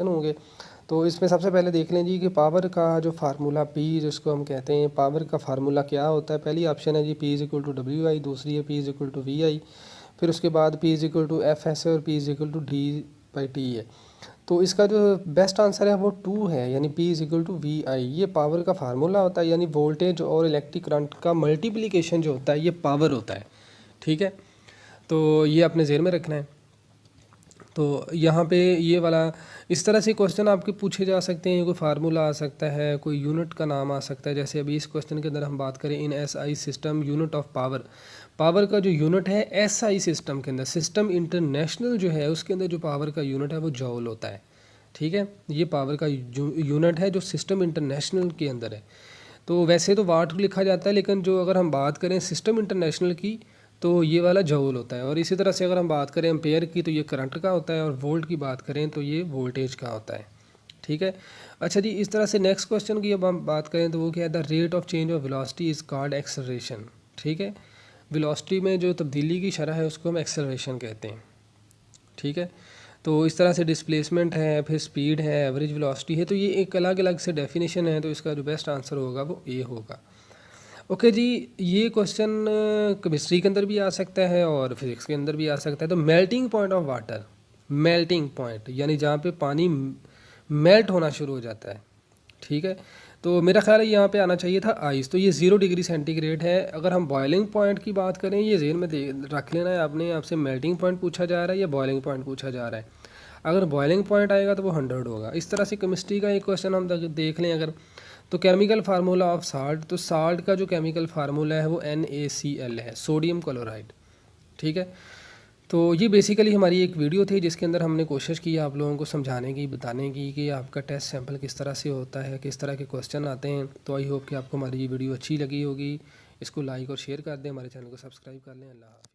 होंगे। तो इसमें सबसे पहले देख लें जी कि पावर का जो फार्मूला P जिसको हम कहते हैं, पावर का फार्मूला क्या होता है। पहली ऑप्शन है जी P=WI, दूसरी है P=VI, फिर उसके बाद P=FS और P=D/T है। तो इसका जो बेस्ट आंसर है वो 2 है, यानी P=VI। ये पावर का फार्मूला होता है, यानी वोल्टेज और इलेक्ट्रिक करंट का मल्टीप्लिकेशन जो होता है ये पावर होता है। ठीक है, तो ये अपने ज़हन में रखना है। तो यहाँ पे ये वाला इस तरह से क्वेश्चन आपके पूछे जा सकते हैं। कोई फार्मूला आ सकता है, कोई यूनिट का नाम आ सकता है। जैसे अभी इस क्वेश्चन के अंदर हम बात करें, इन SI system unit of power, power का जो यूनिट है SI सिस्टम के अंदर, सिस्टम इंटरनेशनल जो है उसके अंदर जो पावर का यूनिट है वो जॉल होता है। ठीक है, ये पावर का यूनिट है जो सिस्टम इंटरनेशनल के अंदर है। तो वैसे तो वाट लिखा जाता है, लेकिन जो अगर हम बात करें सिस्टम इंटरनेशनल की तो ये वाला जूल होता है। और इसी तरह से अगर हम बात करें एम्पेयर की तो ये करंट का होता है, और वोल्ट की बात करें तो ये वोल्टेज का होता है। ठीक है, अच्छा जी, इस तरह से नेक्स्ट क्वेश्चन की अब हम बात करें तो वो क्या है, the rate of change of velocity is called acceleration. ठीक है, वेलोसिटी में जो तब्दीली की शरह है उसको हम एक्सेलरेशन कहते हैं। ठीक है, तो इस तरह से डिस्प्लेसमेंट है, फिर स्पीड है, एवरेज वेलोसिटी है, तो ये एक अलग अलग से डेफिनेशन है। तो इसका जो बेस्ट आंसर होगा वो ए होगा। ओके जी, ये क्वेश्चन केमिस्ट्री के अंदर भी आ सकता है और फिजिक्स के अंदर भी आ सकता है। तो melting point of water, melting point यानी जहाँ पे पानी मेल्ट होना शुरू हो जाता है। ठीक है, तो मेरा ख्याल है यहाँ पे आना चाहिए था आइस। तो ये 0 डिग्री सेंटीग्रेड है। अगर हम बॉइलिंग पॉइंट की बात करें, ये ज़हन में रख लेना है आपने, आपसे मेल्टिंग पॉइंट पूछा जा रहा है या बॉइलिंग पॉइंट पूछा जा रहा है। अगर बॉइलिंग पॉइंट आएगा तो वो 100 होगा। इस तरह से केमिस्ट्री का एक क्वेश्चन हम देख लें अगर, तो केमिकल फार्मूला ऑफ साल्ट, तो साल्ट का जो केमिकल फार्मूला है वो NaCl है, सोडियम क्लोराइड। ठीक है, तो ये बेसिकली हमारी एक वीडियो थी जिसके अंदर हमने कोशिश की आप लोगों को समझाने की, बताने की कि आपका टेस्ट सैंपल किस तरह से होता है, किस तरह के क्वेश्चन आते हैं। तो आई होप कि आपको हमारी ये वीडियो अच्छी लगी होगी। इसको लाइक और शेयर कर दें, हमारे चैनल को सब्सक्राइब कर लें। अल्लाह।